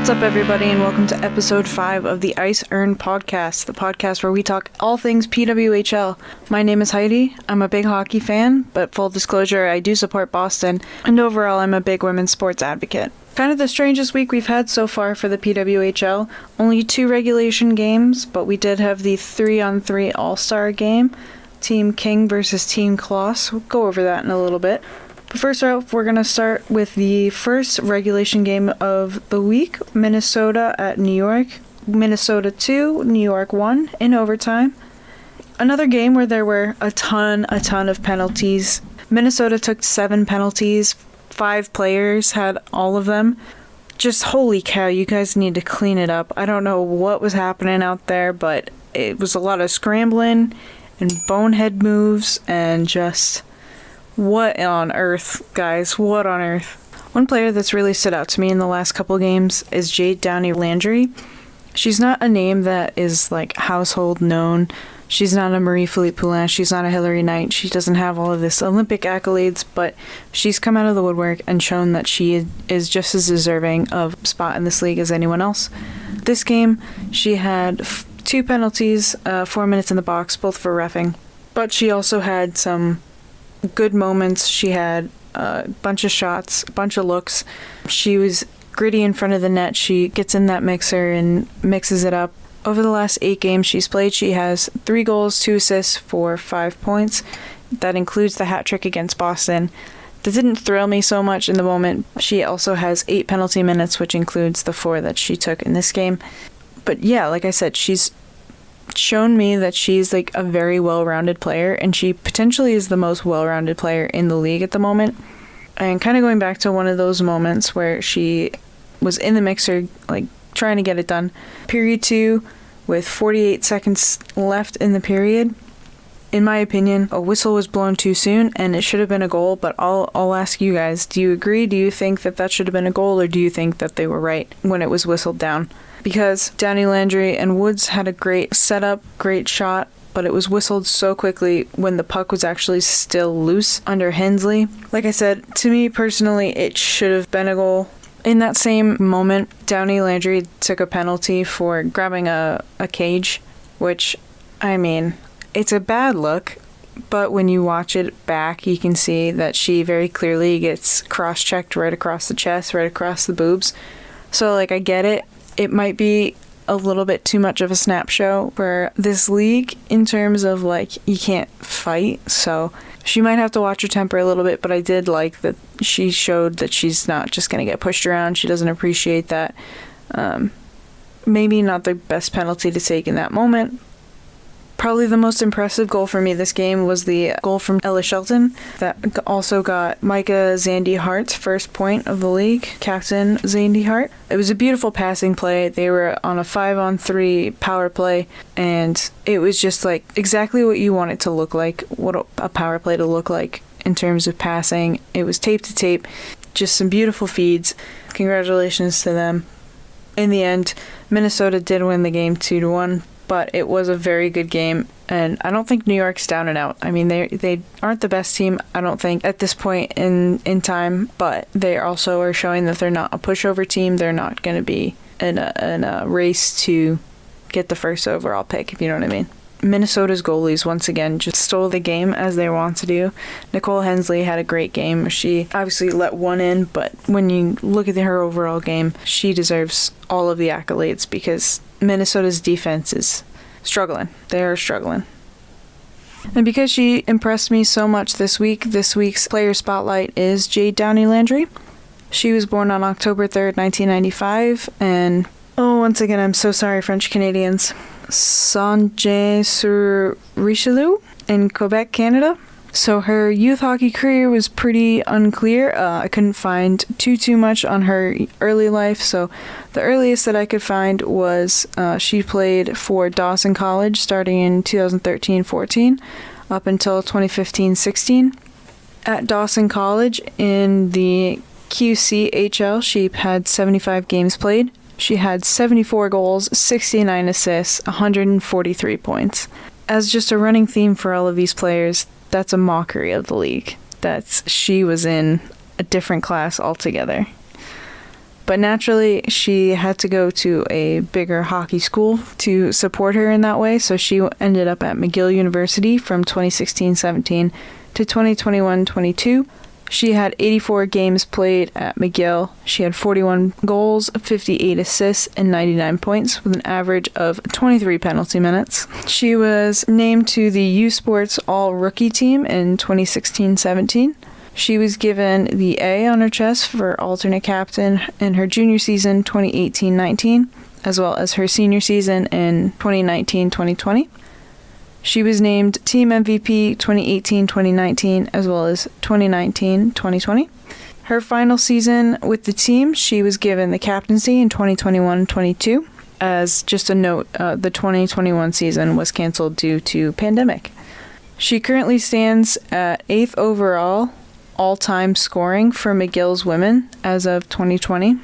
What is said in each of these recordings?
What's up, everybody, and welcome to episode 5 of the Ice Earn podcast, the podcast where we talk all things PWHL. My name is Heidi. I'm a big hockey fan, but full disclosure, I do support Boston, and overall, I'm a big women's sports advocate. Kind of the strangest week we've had so far for the PWHL. Only 2 regulation games, but we did have the 3-on-3 All-Star game, Team King versus Team Kloss. We'll go over that in a little bit. But first off, we're going to start with the first regulation game of the week, Minnesota at New York. Minnesota 2, New York 1 in overtime. Another game where there were a ton of penalties. Minnesota took 7 penalties. 5 players had all of them. Just holy cow, you guys need to clean it up. I don't know what was happening out there, but it was a lot of scrambling and bonehead moves and just... what on earth, guys? What on earth? One player that's really stood out to me in the last couple games is Jade Downey-Landry. She's not a name that is, like, household known. She's not a Marie-Philippe Poulin. She's not a Hilary Knight. She doesn't have all of this Olympic accolades, but she's come out of the woodwork and shown that she is just as deserving of a spot in this league as anyone else. This game, she had 2 penalties, 4 minutes in the box, both for reffing. But she also had some good moments. She had a bunch of shots, a bunch of looks. She was gritty in front of the net. She gets in that mixer and mixes it up. Over the last 8 games she's played, she has 3 goals, 2 assists for 5 points. That includes the hat trick against Boston. That didn't thrill me so much in the moment. She also has 8 penalty minutes, which includes the 4 that she took in this game. But yeah, like I said, she's shown me that she's like a very well-rounded player, and she potentially is the most well-rounded player in the league at the moment. And kind of going back to one of those moments where she was in the mixer, like trying to get it done. Period 2, with 48 seconds left in the period. In my opinion, a whistle was blown too soon, and it should have been a goal, but I'll ask you guys, do you agree? Do you think that should have been a goal, or do you think that they were right when it was whistled down? Because Downey-Landry and Woods had a great setup, great shot, but it was whistled so quickly when the puck was actually still loose under Hensley. Like I said, to me personally, it should have been a goal. In that same moment, Downey-Landry took a penalty for grabbing a cage, which, I mean, it's a bad look, but when you watch it back, you can see that she very clearly gets cross-checked right across the chest, right across the boobs. So, like, I get it. It might be a little bit too much of a snap show for this league in terms of, like, you can't fight. So she might have to watch her temper a little bit, but I did like that she showed that she's not just going to get pushed around. She doesn't appreciate that. Maybe not the best penalty to take in that moment. Probably the most impressive goal for me this game was the goal from Ella Shelton that also got Micah Zandy Hart's first point of the league, Captain Zandy Hart. It was a beautiful passing play. They were on a 5-on-3 power play, and it was just like exactly what you want it to look like, what a power play to look like in terms of passing. It was tape to tape, just some beautiful feeds. Congratulations to them. In the end, Minnesota did win the game 2-1. But it was a very good game, and I don't think New York's down and out. I mean, they aren't the best team, I don't think, at this point in time, but they also are showing that they're not a pushover team. They're not going to be in a race to get the first overall pick, if you know what I mean. Minnesota's goalies, once again, just stole the game as they want to do. Nicole Hensley had a great game. She obviously let one in, but when you look at her overall game, she deserves all of the accolades because Minnesota's defense is struggling. They are struggling. And because she impressed me so much this week's player spotlight is Jade Downey-Landry. She was born on October 3rd, 1995, and once again, I'm so sorry, French Canadians. Saint-Jean-sur-Richelieu in Quebec, Canada. So her youth hockey career was pretty unclear. I couldn't find too much on her early life, so the earliest that I could find was she played for Dawson College starting in 2013-14 up until 2015-16. At Dawson College in the QCHL, she had 75 games played. She had 74 goals, 69 assists, 143 points. As just a running theme for all of these players, that's a mockery of the league. She was in a different class altogether. But naturally, she had to go to a bigger hockey school to support her in that way, so she ended up at McGill University from 2016-17 to 2021-22. She had 84 games played at McGill. She had 41 goals, 58 assists, and 99 points with an average of 23 penalty minutes. She was named to the U Sports All-Rookie team in 2016-17. She was given the A on her chest for alternate captain in her junior season 2018-19, as well as her senior season in 2019-2020. She was named Team MVP 2018-2019 as well as 2019-2020. Her final season with the team, she was given the captaincy in 2021-22. As just a note, the 2021 season was canceled due to pandemic. She currently stands at 8th overall all-time scoring for McGill's women as of 2020.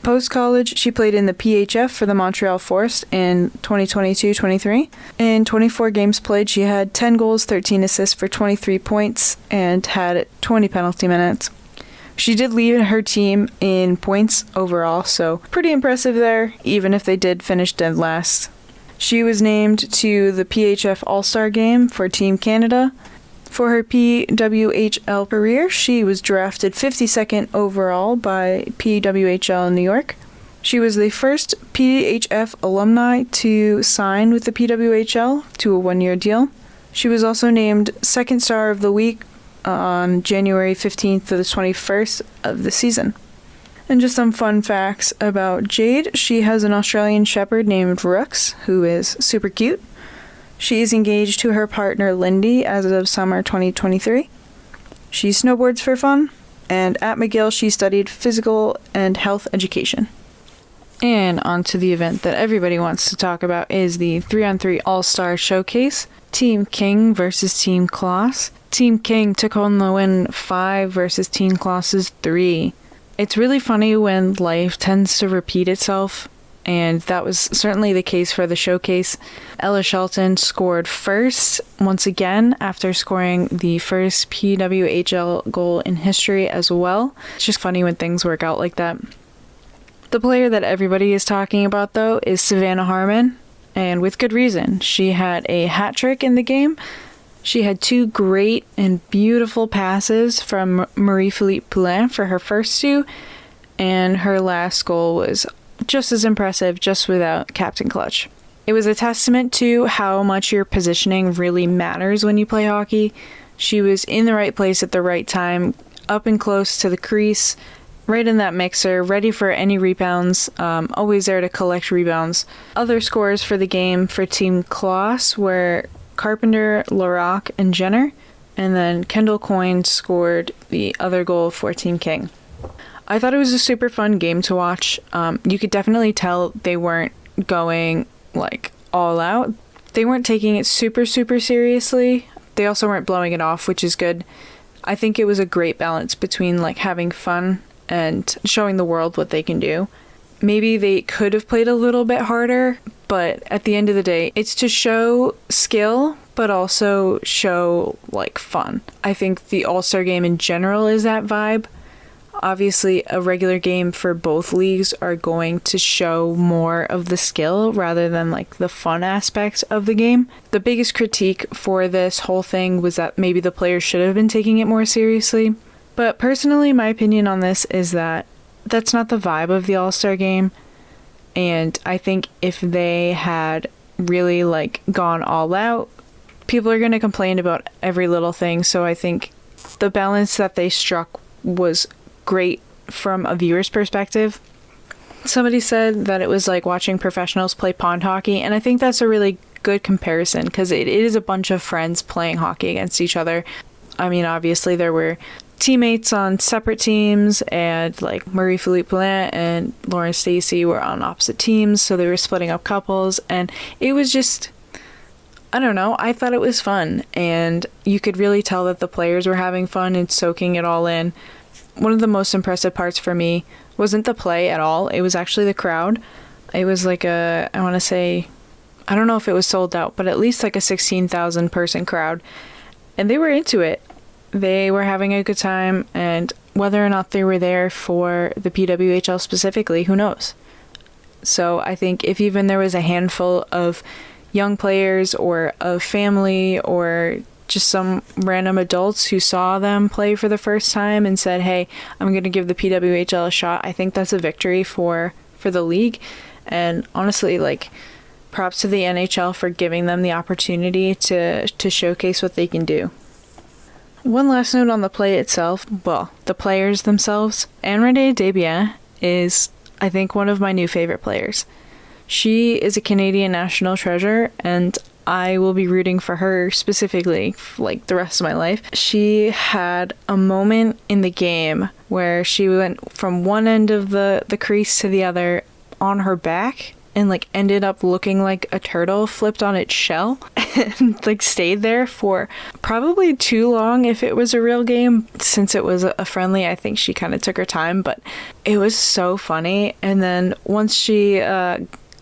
Post-college, she played in the PHF for the Montreal Force in 2022-23. In 24 games played, she had 10 goals, 13 assists for 23 points, and had 20 penalty minutes. She did lead her team in points overall, so pretty impressive there, even if they did finish dead last. She was named to the PHF All-Star Game for Team Canada. For her PWHL career, she was drafted 52nd overall by PWHL in New York. She was the first PHF alumni to sign with the PWHL to a one-year deal. She was also named Second Star of the Week on January 15th to the 21st of the season. And just some fun facts about Jade. She has an Australian Shepherd named Rooks, who is super cute. She is engaged to her partner Lindy as of summer 2023. She snowboards for fun, and at McGill she studied physical and health education. And on to the event that everybody wants to talk about is the 3-on-3 All-Star Showcase, Team King versus Team Kloss. Team King took home the win 5 versus Team Kloss's 3. It's really funny when life tends to repeat itself, and that was certainly the case for the showcase. Ella Shelton scored first once again after scoring the first PWHL goal in history as well. It's just funny when things work out like that. The player that everybody is talking about, though, is Savannah Harmon, and with good reason. She had a hat trick in the game. She had 2 great and beautiful passes from Marie-Philippe Poulin for her first 2, and her last goal was just as impressive, just without Captain Clutch. It was a testament to how much your positioning really matters when you play hockey. She was in the right place at the right time, up and close to the crease, right in that mixer, ready for any rebounds, always there to collect rebounds. Other scores for the game for Team Kloss were Carpenter, Laroque, and Jenner, and then Kendall Coyne scored the other goal for Team King. I thought it was a super fun game to watch. You could definitely tell they weren't going all out. They weren't taking it super seriously. They also weren't blowing it off, which is good. I think it was a great balance between having fun and showing the world what they can do. Maybe they could have played a little bit harder, but at the end of the day, it's to show skill, but also show fun. I think the All-Star game in general is that vibe. Obviously, a regular game for both leagues are going to show more of the skill rather than the fun aspect of the game. The biggest critique for this whole thing was that maybe the players should have been taking it more seriously. But personally, my opinion on this is that that's not the vibe of the All-Star game. And I think if they had really gone all out, people are going to complain about every little thing. So I think the balance that they struck was great from a viewer's perspective. Somebody said that it was like watching professionals play pond hockey, and I think that's a really good comparison because it is a bunch of friends playing hockey against each other. I mean, obviously there were teammates on separate teams, and Marie-Philippe Poulin and Lauren Stacy were on opposite teams, so they were splitting up couples, and it was just, I don't know, I thought it was fun, and you could really tell that the players were having fun and soaking it all in. One of the most impressive parts for me wasn't the play at all. It was actually the crowd. It was I want to say, I don't know if it was sold out, but at least a 16,000 person crowd. And they were into it. They were having a good time, and whether or not they were there for the PWHL specifically, who knows? So I think if even there was a handful of young players or a family or just some random adults who saw them play for the first time and said, hey, I'm going to give the PWHL a shot, I think that's a victory for the league. And honestly, like, props to the NHL for giving them the opportunity to showcase what they can do. One last note on the play itself, well, the players themselves. Anne-Renee Desbiens is, I think, one of my new favorite players. She is a Canadian national treasure, and I will be rooting for her specifically, like, the rest of my life. She had a moment in the game where she went from one end of the crease to the other on her back and, like, ended up looking like a turtle flipped on its shell and, like, stayed there for probably too long if it was a real game. Since it was a friendly, I think she kind of took her time, but it was so funny. And then once she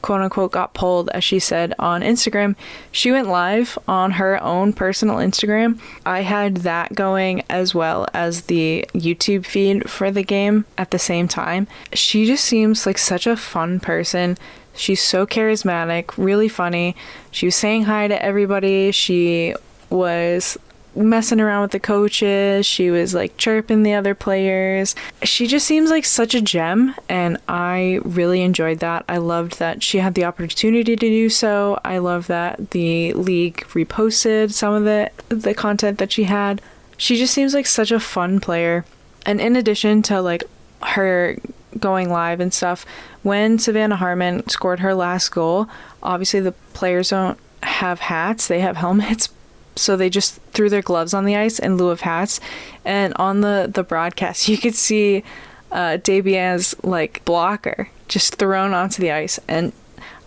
quote unquote got pulled, as she said on Instagram, she went live on her own personal Instagram. I had that going as well as the YouTube feed for the game at the same time. She just seems like such a fun person. She's so charismatic, really funny. She was saying hi to everybody. She was messing around with the coaches. She was, like, chirping the other players. She just seems like such a gem, and I really enjoyed that. I loved that she had the opportunity to do so. I love that the league reposted some of the content that she had. She just seems like such a fun player. And in addition to, like, her going live and stuff, when Savannah Harmon scored her last goal, obviously the players don't have hats, they have helmets. So they just threw their gloves on the ice in lieu of hats. And on the broadcast, you could see Desbiens' like blocker just thrown onto the ice. And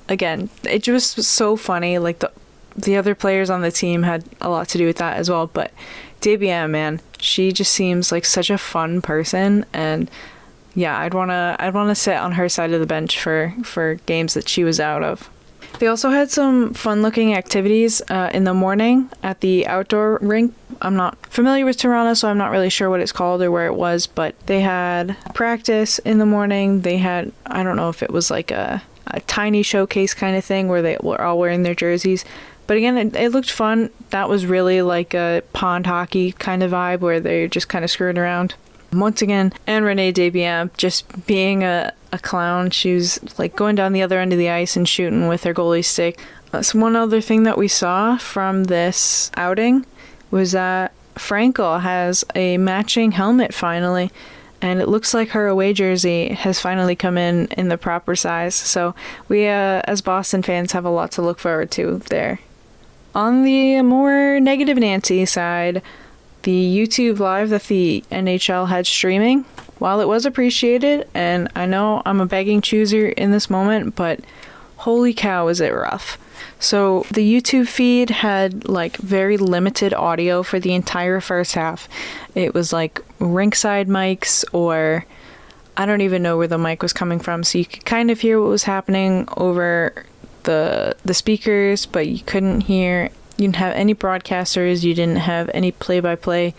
again, it just was so funny. Like the other players on the team had a lot to do with that as well. But Desbiens, man, she just seems like such a fun person. And yeah, I'd wanna sit on her side of the bench for games that she was out of. They also had some fun-looking activities in the morning at the outdoor rink. I'm not familiar with Toronto, so I'm not really sure what it's called or where it was, but they had practice in the morning. They had, I don't know if it was like a tiny showcase kind of thing where they were all wearing their jerseys. But again, it looked fun. That was really like a pond hockey kind of vibe where they're just kind of screwing around. Once again, Anne-Renee Desbiens just being a clown. She was like going down the other end of the ice and shooting with her goalie stick. So one other thing that we saw from this outing was that Frankel has a matching helmet finally, and it looks like her away jersey has finally come in the proper size. So we, as Boston fans, have a lot to look forward to there. On the more negative Nancy side, the YouTube Live that the NHL had streaming, while it was appreciated, and I know I'm a begging chooser in this moment, but holy cow, is it rough. So the YouTube feed had like very limited audio for the entire first half. It was like rinkside mics, or I don't even know where the mic was coming from, so you could kind of hear what was happening over the speakers, but you couldn't hear. You didn't have any broadcasters, you didn't have any play-by-play,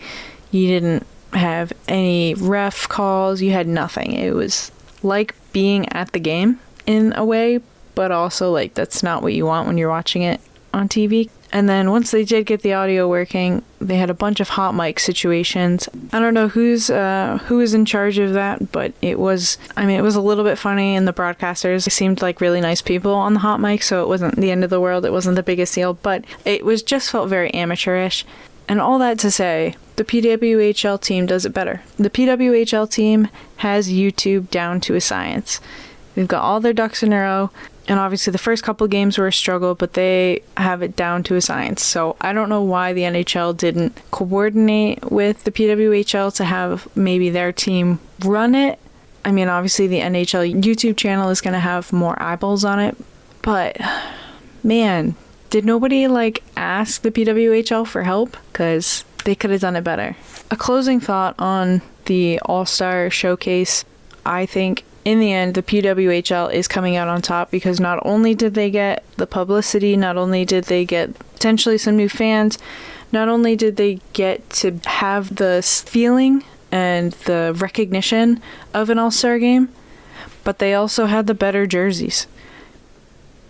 you didn't have any ref calls, you had nothing. It was like being at the game in a way, but also like that's not what you want when you're watching it on TV. And then once they did get the audio working, they had a bunch of hot mic situations. I don't know who was in charge of that, but it was a little bit funny, and the broadcasters seemed like really nice people on the hot mic, so it wasn't the end of the world. It wasn't the biggest deal, but it was just felt very amateurish. And all that to say, the PWHL team does it better. The PWHL team has YouTube down to a science. They've got all their ducks in a row. And obviously the first couple games were a struggle, but they have it down to a science. So I don't know why the NHL didn't coordinate with the PWHL to have maybe their team run it. I mean, obviously the NHL YouTube channel is going to have more eyeballs on it. But, man, did nobody, ask the PWHL for help? Because they could have done it better. A closing thought on the All-Star Showcase. I think in the end, the PWHL is coming out on top because not only did they get the publicity, not only did they get potentially some new fans, not only did they get to have the feeling and the recognition of an all-star game, but they also had the better jerseys.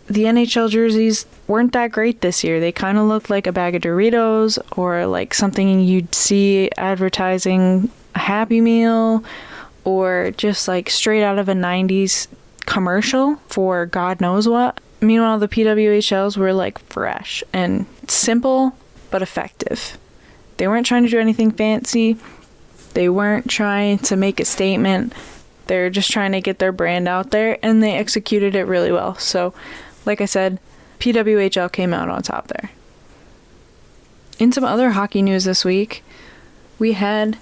The NHL jerseys weren't that great this year. They kind of looked like a bag of Doritos or like something you'd see advertising a Happy Meal or just like straight out of a 90s commercial for God knows what. Meanwhile, the PWHLs were like fresh and simple but effective. They weren't trying to do anything fancy. They weren't trying to make a statement. They're just trying to get their brand out there, and they executed it really well. So, like I said, PWHL came out on top there. In some other hockey news this week, we had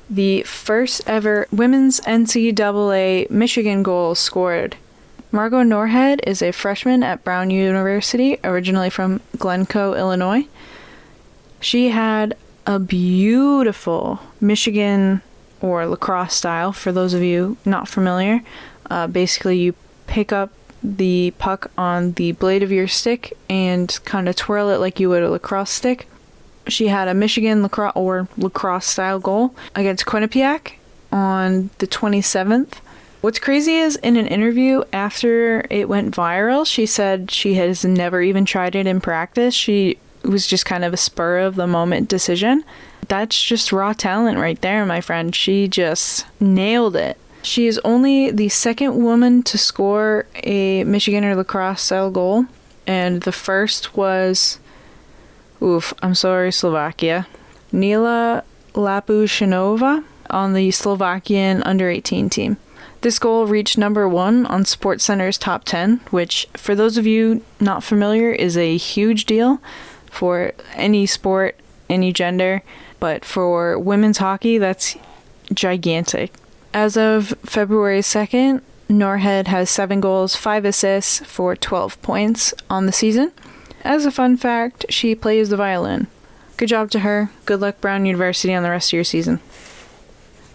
the first ever women's NCAA Michigan goal scored. Margot Norhead is a freshman at Brown University, originally from Glencoe, Illinois. She had a beautiful Michigan or lacrosse style, for those of you not familiar. Basically, you pick up the puck on the blade of your stick and kind of twirl it like you would a lacrosse stick. She had a Michigan lacrosse style goal against Quinnipiac on the 27th. What's crazy is in an interview after it went viral, she said she has never even tried it in practice. She was just kind of a spur of the moment decision. That's just raw talent right there, my friend. She just nailed it. She is only the second woman to score a Michigan or lacrosse style goal, and the first was, Slovakia. Nila Lapushinova on the Slovakian under-18 team. This goal reached number 1 on SportsCenter's top 10, which, for those of you not familiar, is a huge deal for any sport, any gender, but for women's hockey, that's gigantic. As of February 2nd, Norhead has 7 goals, 5 assists for 12 points on the season. As a fun fact, she plays the violin. Good job to her. Good luck, Brown University, on the rest of your season.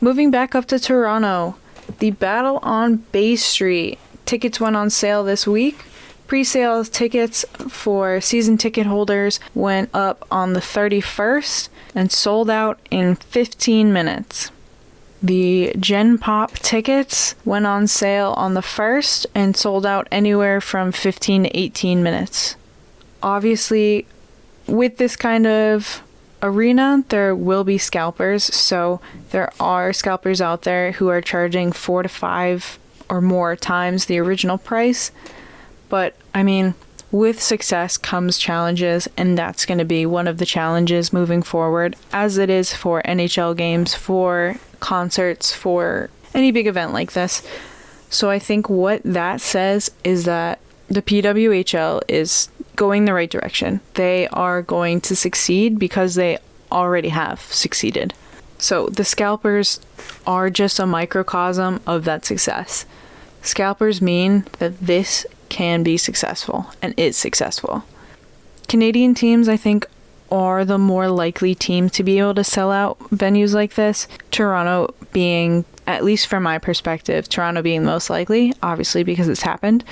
Moving back up to Toronto, the Battle on Bay Street. Tickets went on sale this week. Pre-sale tickets for season ticket holders went up on the 31st and sold out in 15 minutes. The Gen Pop tickets went on sale on the 1st and sold out anywhere from 15 to 18 minutes. Obviously, with this kind of arena, there will be scalpers, so there are scalpers out there who are charging 4 to 5 or more times the original price. But, I mean, with success comes challenges, and that's going to be one of the challenges moving forward, as it is for NHL games, for concerts, for any big event like this. So I think what that says is that the PWHL is going the right direction. They are going to succeed because they already have succeeded. So the scalpers are just a microcosm of that success. Scalpers mean that this can be successful and is successful. Canadian teams, I think, are the more likely team to be able to sell out venues like this. Toronto being, at least from my perspective, Toronto being most likely, obviously because it's happened.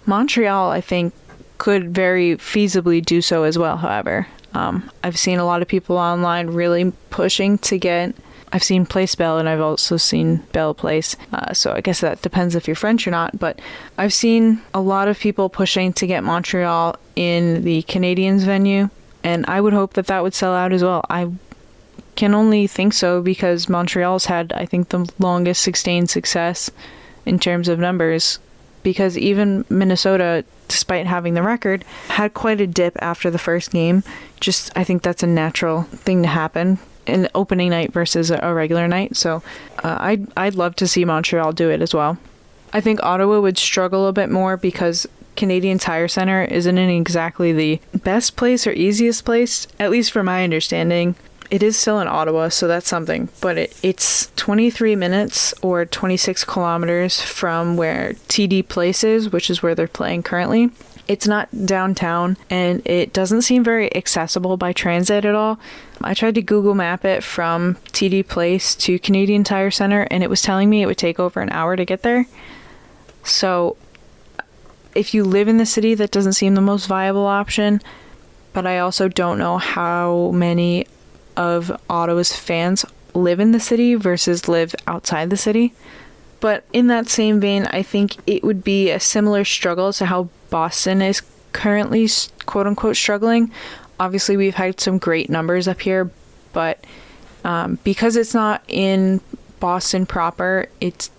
Montreal, I think, could very feasibly do so as well, however. I've seen a lot of people online really pushing to get... I've seen Place Bell, and I've also seen Bell Place, so I guess that depends if you're French or not, but I've seen a lot of people pushing to get Montreal in the Canadiens venue, and I would hope that that would sell out as well. I can only think so because Montreal's had, I think, the longest sustained success in terms of numbers, because even Minnesota, despite having the record, had quite a dip after the first game. Just, I think that's a natural thing to happen in opening night versus a regular night. So I'd love to see Montreal do it as well. I think Ottawa would struggle a bit more because Canadian Tire Center isn't in exactly the best place or easiest place, at least from my understanding. It is still in Ottawa, so that's something, but it's 23 minutes or 26 kilometers from where TD Place is, which is where they're playing currently. It's not downtown, and it doesn't seem very accessible by transit at all. I tried to Google map it from TD Place to Canadian Tire Center, and it was telling me it would take over an hour to get there. So if you live in the city, that doesn't seem the most viable option, but I also don't know how many of Ottawa's fans live in the city versus live outside the city. But in that same vein, I think it would be a similar struggle to how Boston is currently quote-unquote struggling. Obviously, we've had some great numbers up here, but because it's not in Boston proper, it's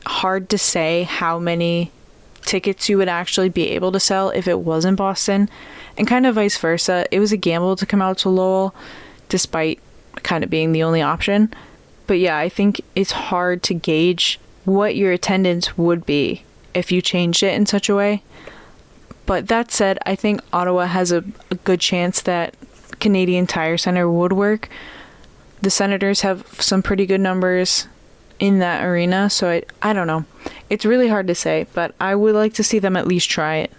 hard to say how many tickets you would actually be able to sell if it was in Boston, and kind of vice versa. It was a gamble to come out to Lowell, despite kind of being the only option. But yeah, I think it's hard to gauge what your attendance would be if you changed it in such a way. But that said, I think Ottawa has a good chance that Canadian Tire Center would work. The Senators have some pretty good numbers in that arena, so I don't know. It's really hard to say, but I would like to see them at least try it.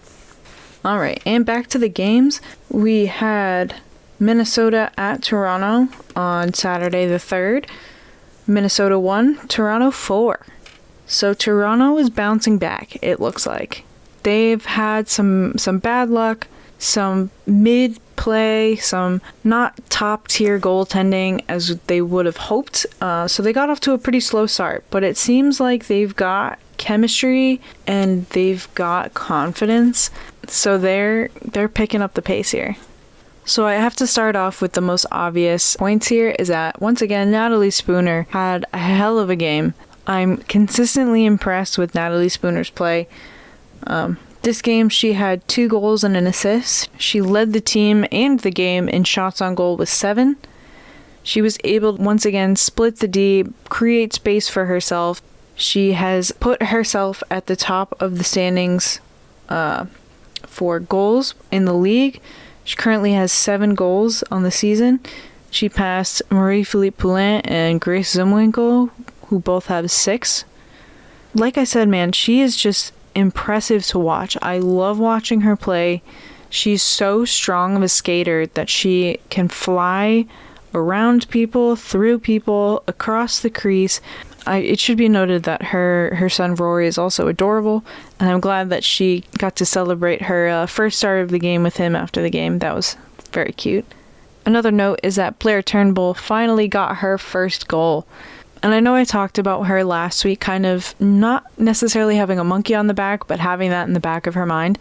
Alright, and back to the games. We had Minnesota at Toronto on Saturday the 3rd. Minnesota won, Toronto 4. So Toronto is bouncing back, it looks like. They've had some bad luck, some mid-play, some not top-tier goaltending as they would have hoped. So they got off to a pretty slow start, but it seems like they've got chemistry and they've got confidence. So they're picking up the pace here. So I have to start off with the most obvious points here is that, once again, Natalie Spooner had a hell of a game. I'm consistently impressed with Natalie Spooner's play. This game, she had 2 goals and an assist. She led the team and the game in shots on goal with 7. She was able to once again split the D, create space for herself. She has put herself at the top of the standings for goals in the league. She currently has 7 goals on the season. She passed Marie-Philippe Poulin and Grace Zumwinkle, who both have 6. Like I said, man, she is just impressive to watch. I love watching her play. She's so strong of a skater that she can fly around people, through people, across the crease. It should be noted that her son Rory is also adorable, and I'm glad that she got to celebrate her first start of the game with him after the game. That was very cute. Another note is that Blair Turnbull finally got her first goal. And I know I talked about her last week, kind of not necessarily having a monkey on the back, but having that in the back of her mind.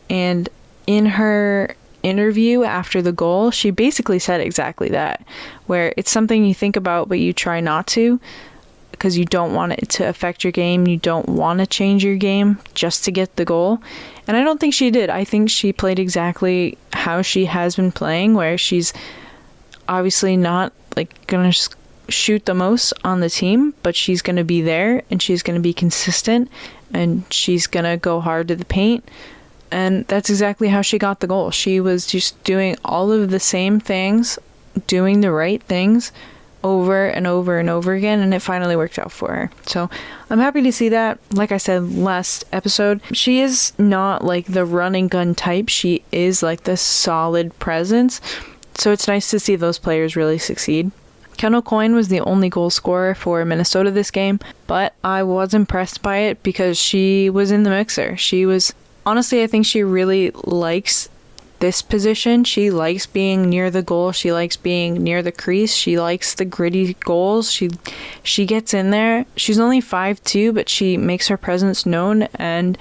And in her interview after the goal, she basically said exactly that, where it's something you think about, but you try not to, because you don't want it to affect your game. You don't want to change your game just to get the goal. And I don't think she did. I think she played exactly how she has been playing, where she's obviously not like gonna shoot the most on the team, but she's going to be there and she's going to be consistent and she's going to go hard to the paint. And that's exactly how she got the goal. She was just doing all of the same things, doing the right things over and over and over again, and it finally worked out for her. So I'm happy to see that. Like I said last episode, she is not like the running gun type. She is like the solid presence. So it's nice to see those players really succeed. Kendall Coyne was the only goal scorer for Minnesota this game, but I was impressed by it because she was in the mixer. Honestly, I think she really likes this position. She likes being near the goal. She likes being near the crease. She likes the gritty goals. She gets in there. She's only 5'2", but she makes her presence known, and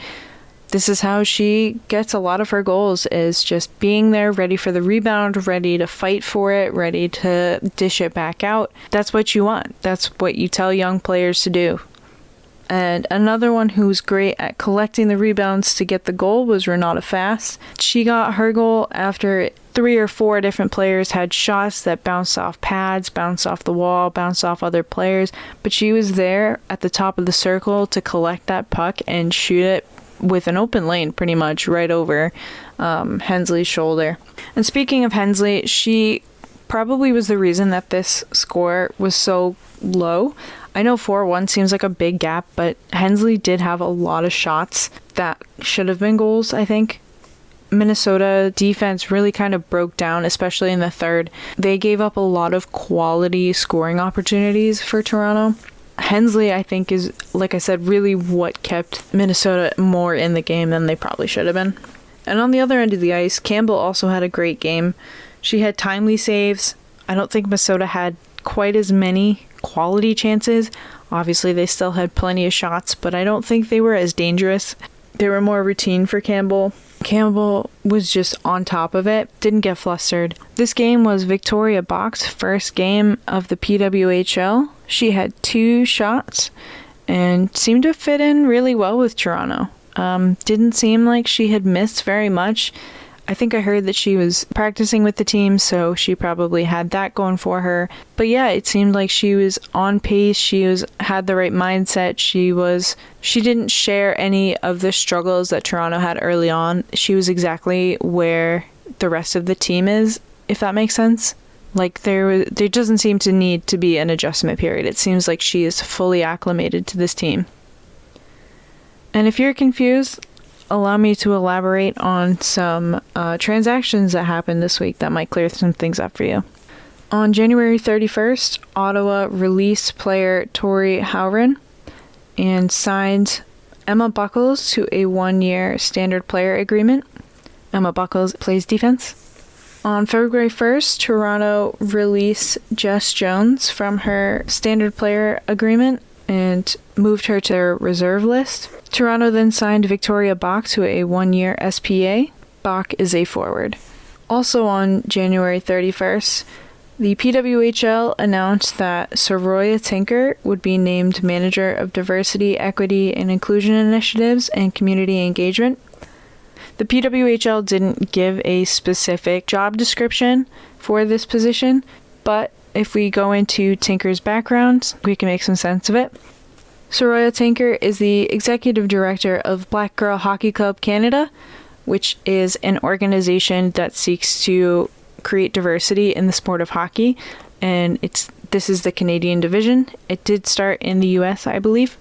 this is how she gets a lot of her goals, is just being there, ready for the rebound, ready to fight for it, ready to dish it back out. That's what you want. That's what you tell young players to do. And another one who's great at collecting the rebounds to get the goal was Renata Fast. She got her goal after 3 or 4 different players had shots that bounced off pads, bounced off the wall, bounced off other players, but she was there at the top of the circle to collect that puck and shoot it with an open lane pretty much right over Hensley's shoulder. And speaking of Hensley, she probably was the reason that this score was so low. I know 4-1 seems like a big gap, but Hensley did have a lot of shots that should have been goals, I think. Minnesota defense really kind of broke down, especially in the third. They gave up a lot of quality scoring opportunities for Toronto. Hensley, I think, is, like I said, really what kept Minnesota more in the game than they probably should have been. And on the other end of the ice, Campbell also had a great game. She had timely saves. I don't think Minnesota had quite as many quality chances. Obviously, they still had plenty of shots, but I don't think they were as dangerous. They were more routine for Campbell. Campbell was just on top of it, didn't get flustered. This game was Victoria Bach's first game of the PWHL. She had 2 shots and seemed to fit in really well with Toronto. Didn't seem like she had missed very much. I think I heard that she was practicing with the team, so she probably had that going for her. But yeah, it seemed like she was on pace. Had the right mindset. She didn't share any of the struggles that Toronto had early on. She was exactly where the rest of the team is, if that makes sense. Like there doesn't seem to need to be an adjustment period. It seems like she is fully acclimated to this team. And if you're confused, allow me to elaborate on some transactions that happened this week that might clear some things up for you. On January 31st, Ottawa released player Tori Howren and signed Emma Buckles to a 1-year standard player agreement. Emma Buckles plays defense. On February 1st, Toronto released Jess Jones from her standard player agreement and moved her to their reserve list. Toronto then signed Victoria Bach to a 1-year SPA. Bach is a forward. Also on January 31st, the PWHL announced that Soraya Tinker would be named Manager of Diversity, Equity, and Inclusion Initiatives and Community Engagement. The PWHL didn't give a specific job description for this position, but if we go into Tinker's background, we can make some sense of it. Soraya Tinker is the Executive Director of Black Girl Hockey Club Canada, which is an organization that seeks to create diversity in the sport of hockey, and this is the Canadian division. It did start in the US, I believe.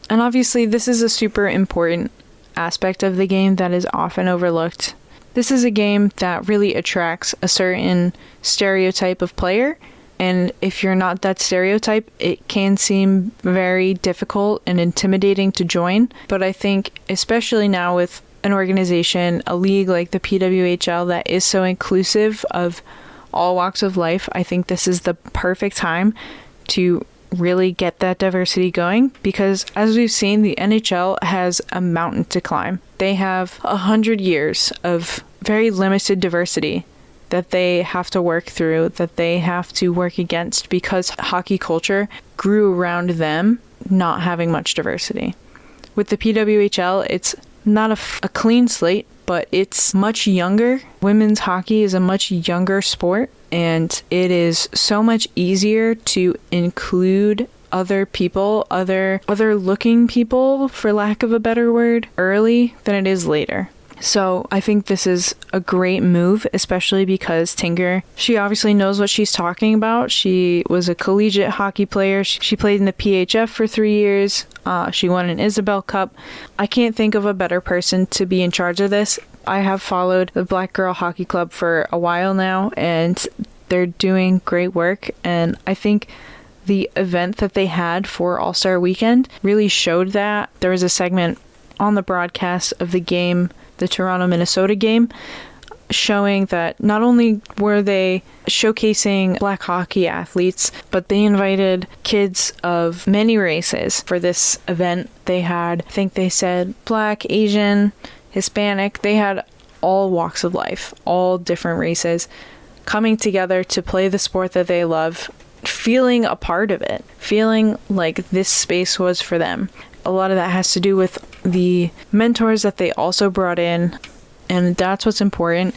And obviously this is a super important aspect of the game that is often overlooked. This is a game that really attracts a certain stereotype of player, and if you're not that stereotype, it can seem very difficult and intimidating to join. But I think, especially now with an organization, a league like the PWHL that is so inclusive of all walks of life, I think this is the perfect time to really get that diversity going, because as we've seen, the NHL has a mountain to climb. They have 100 years of very limited diversity that they have to work through, that they have to work against, because hockey culture grew around them not having much diversity. With the PWHL, it's not a clean slate, but it's much younger. Women's hockey is a much younger sport, and it is so much easier to include other people, other looking people, for lack of a better word, early than it is later. So I think this is a great move, especially because Tinker, she obviously knows what she's talking about. She was a collegiate hockey player. She played in the PHF for 3 years. She won an Isabel Cup. I can't think of a better person to be in charge of this. I have followed the Black Girl Hockey Club for a while now, and they're doing great work. And I think the event that they had for All-Star Weekend really showed that. There was a segment on the broadcast of the game, the Toronto-Minnesota game, showing that not only were they showcasing Black hockey athletes, but they invited kids of many races for this event. They had, I think they said, Black, Asian, Hispanic. They had all walks of life, all different races, coming together to play the sport that they love, feeling a part of it, feeling like this space was for them. A lot of that has to do with the mentors that they also brought in, and that's what's important,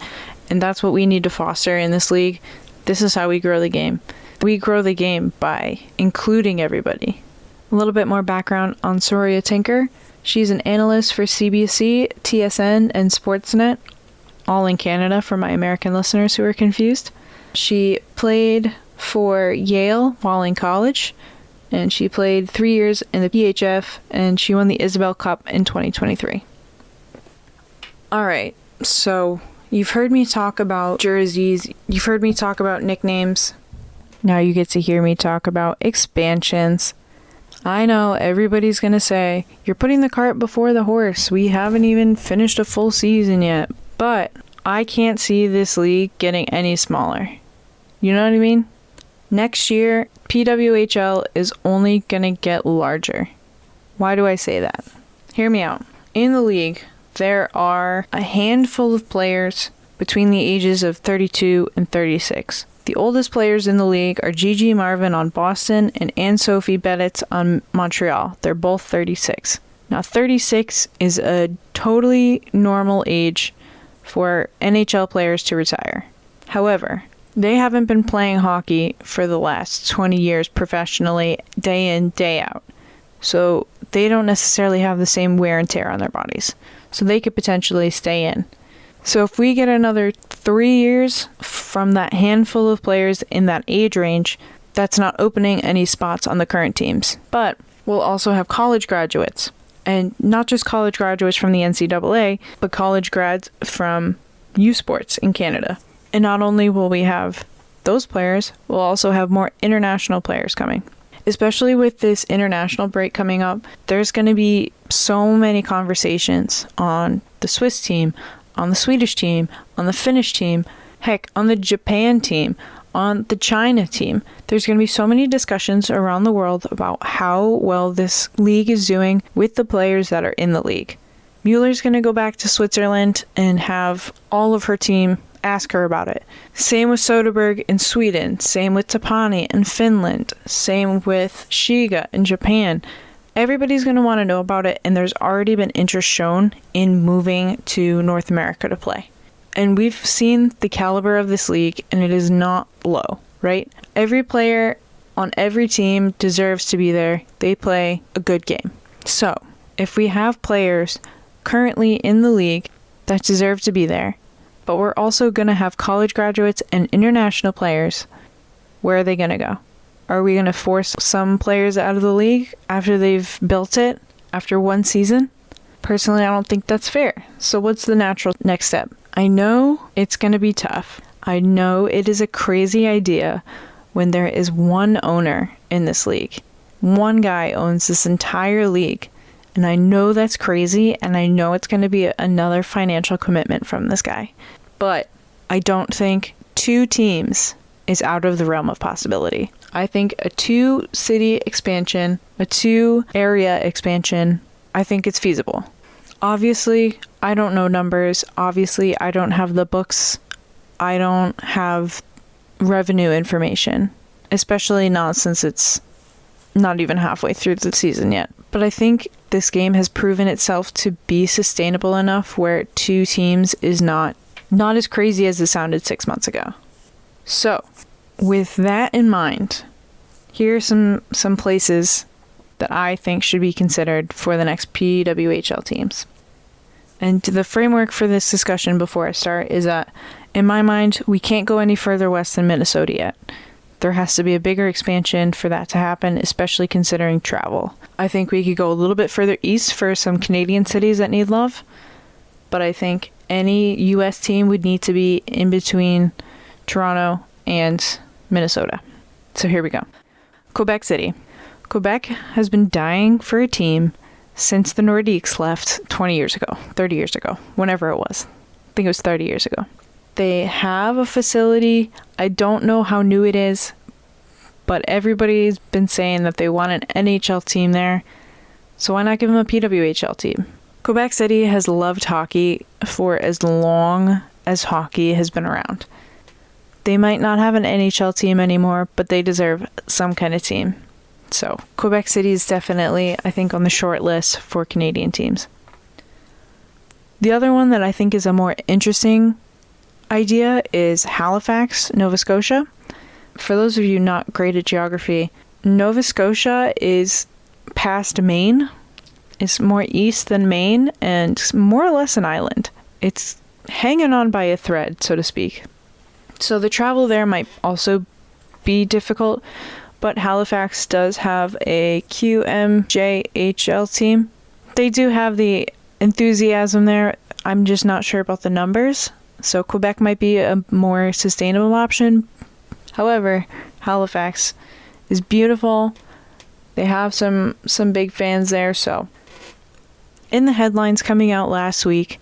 and that's what we need to foster in this league. This is how we grow the game. We grow the game by including everybody. A little bit more background on Soraya Tinker. She's an analyst for CBC, TSN, and Sportsnet, all in Canada for my American listeners who are confused. She played for Yale while in college, and she played 3 years in the PHF, and she won the Isabel Cup in 2023. Alright, so you've heard me talk about jerseys, you've heard me talk about nicknames. Now you get to hear me talk about expansions. I know everybody's gonna say, you're putting the cart before the horse. We haven't even finished a full season yet. But I can't see this league getting any smaller. You know what I mean? Next year, PWHL is only going to get larger. Why do I say that? Hear me out. In the league, there are a handful of players between the ages of 32 and 36. The oldest players in the league are Gigi Marvin on Boston and Anne-Sophie Beditz on Montreal. They're both 36. Now, 36 is a totally normal age for NHL players to retire. However, they haven't been playing hockey for the last 20 years professionally, day in, day out. So they don't necessarily have the same wear and tear on their bodies. So they could potentially stay in. So if we get another 3 years from that handful of players in that age range, that's not opening any spots on the current teams. But we'll also have college graduates. And not just college graduates from the NCAA, but college grads from U Sports in Canada. And not only will we have those players, we'll also have more international players coming. Especially with this international break coming up, there's going to be so many conversations on the Swiss team, on the Swedish team, on the Finnish team, heck, on the Japan team, on the China team. There's going to be so many discussions around the world about how well this league is doing with the players that are in the league. Mueller's going to go back to Switzerland and have all of her team ask her about it. Same with Soderberg in Sweden. Same with Tapani in Finland. Same with Shiga in Japan. Everybody's going to want to know about it, and there's already been interest shown in moving to North America to play. And we've seen the caliber of this league, and it is not low, right? Every player on every team deserves to be there. They play a good game. So, if we have players currently in the league that deserve to be there, but we're also going to have college graduates and international players, where are they going to go? Are we going to force some players out of the league after they've built it after one season? Personally, I don't think that's fair. So what's the natural next step? I know it's going to be tough. I know it is a crazy idea when there is one owner in this league. One guy owns this entire league. And I know that's crazy, and I know it's going to be another financial commitment from this guy. But I don't think 2 teams is out of the realm of possibility. I think a 2-city expansion, a 2-area expansion, I think it's feasible. Obviously, I don't know numbers. Obviously, I don't have the books. I don't have revenue information, especially not since it's not even halfway through the season yet. But I think this game has proven itself to be sustainable enough where 2 teams is not as crazy as it sounded 6 months ago. So, with that in mind, here are some places that I think should be considered for the next PWHL teams. And the framework for this discussion before I start is that, in my mind, we can't go any further west than Minnesota yet. There has to be a bigger expansion for that to happen, especially considering travel. I think we could go a little bit further east for some Canadian cities that need love, but I think any U.S. team would need to be in between Toronto and Minnesota. So here we go. Quebec City. Quebec has been dying for a team since the Nordiques left 20 years ago, 30 years ago, whenever it was. I think it was 30 years ago. They have a facility. I don't know how new it is, but everybody's been saying that they want an NHL team there. So why not give them a PWHL team? Quebec City has loved hockey for as long as hockey has been around. They might not have an NHL team anymore, but they deserve some kind of team. So Quebec City is definitely, I think, on the short list for Canadian teams. The other one that I think is a more interesting idea is Halifax, Nova Scotia. For those of you not great at geography, Nova Scotia is past Maine. It's more east than Maine and more or less an island. It's hanging on by a thread, so to speak. So the travel there might also be difficult, but Halifax does have a QMJHL team. They do have the enthusiasm there. I'm just not sure about the numbers. So Quebec might be a more sustainable option. However, Halifax is beautiful. They have some big fans there. So in the headlines coming out last week,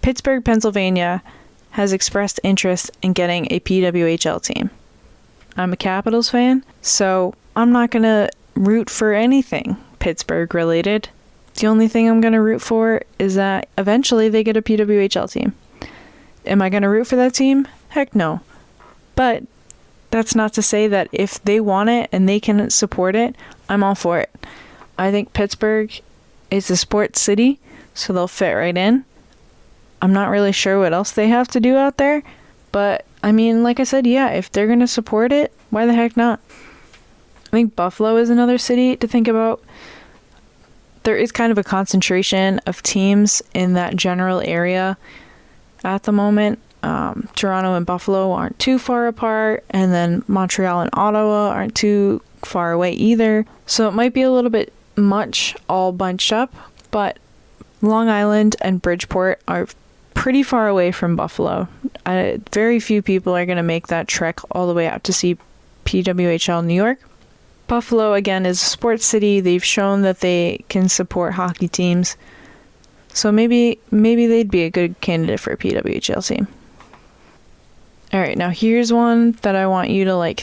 Pittsburgh, Pennsylvania has expressed interest in getting a PWHL team. I'm a Capitals fan, so I'm not going to root for anything Pittsburgh related. The only thing I'm going to root for is that eventually they get a PWHL team. Am I going to root for that team? Heck no. But that's not to say that if they want it and they can support it, I'm all for it. I think Pittsburgh is a sports city, so they'll fit right in. I'm not really sure what else they have to do out there, but I mean, like I said, yeah, if they're going to support it, why the heck not? I think Buffalo is another city to think about. There is kind of a concentration of teams in that general area at the moment. Toronto and Buffalo aren't too far apart, and then Montreal and Ottawa aren't too far away either. So it might be a little bit much all bunched up, but Long Island and Bridgeport are pretty far away from Buffalo. Very few people are going to make that trek all the way out to see PWHL New York. Buffalo, again, is a sports city. They've shown that they can support hockey teams. So maybe they'd be a good candidate for a PWHL team. All right, now here's one that I want you to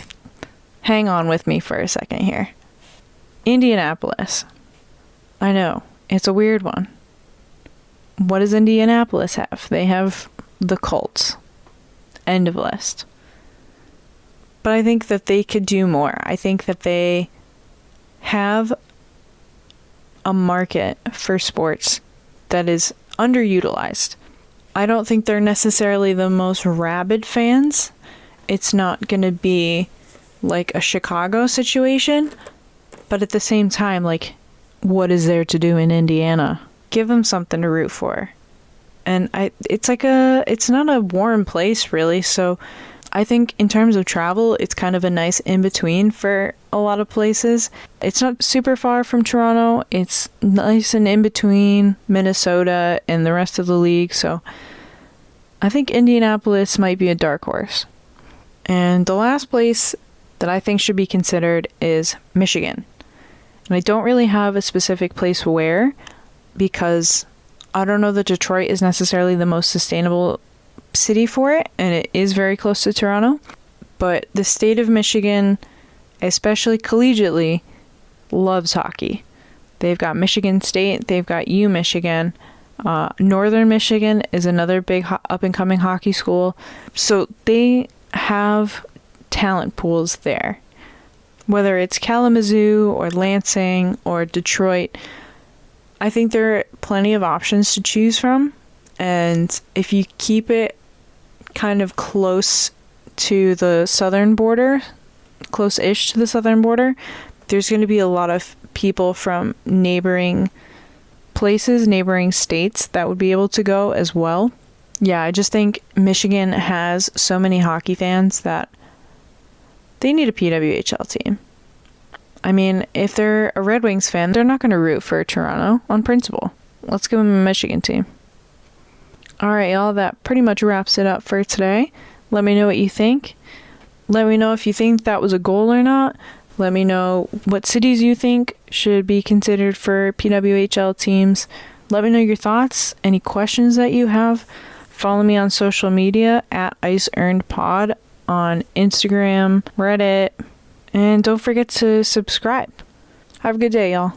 hang on with me for a second here. Indianapolis. I know, it's a weird one. What does Indianapolis have? They have the Colts. End of list. But I think that they could do more. I think that they have a market for sports that is underutilized. I don't think they're necessarily the most rabid fans. It's not going to be like a Chicago situation, but at the same time, what is there to do in Indiana? Give them something to root for. And it's not a warm place really, so I think in terms of travel, it's kind of a nice in-between for a lot of places. It's not super far from Toronto. It's nice and in between Minnesota and the rest of the league. So I think Indianapolis might be a dark horse. And the last place that I think should be considered is Michigan. And I don't really have a specific place where, because I don't know that Detroit is necessarily the most sustainable city for it, and it is very close to Toronto, but the state of Michigan, especially collegiately, loves hockey. They've got Michigan State, they've got Michigan. Northern Michigan is another big up-and-coming hockey school, so they have talent pools there. Whether it's Kalamazoo or Lansing or Detroit, I think there are plenty of options to choose from, and if you keep it kind of close to the southern border, close-ish to the southern border, there's going to be a lot of people from neighboring places, neighboring states that would be able to go as well. Yeah, I just think Michigan has so many hockey fans that they need a PWHL team. I mean, if they're a Red Wings fan, they're not going to root for Toronto on principle. Let's give them a Michigan team. Alright, y'all, that pretty much wraps it up for today. Let me know what you think. Let me know if you think that was a goal or not. Let me know what cities you think should be considered for PWHL teams. Let me know your thoughts, any questions that you have. Follow me on social media at IceEarnedPod on Instagram, Reddit, and don't forget to subscribe. Have a good day, y'all.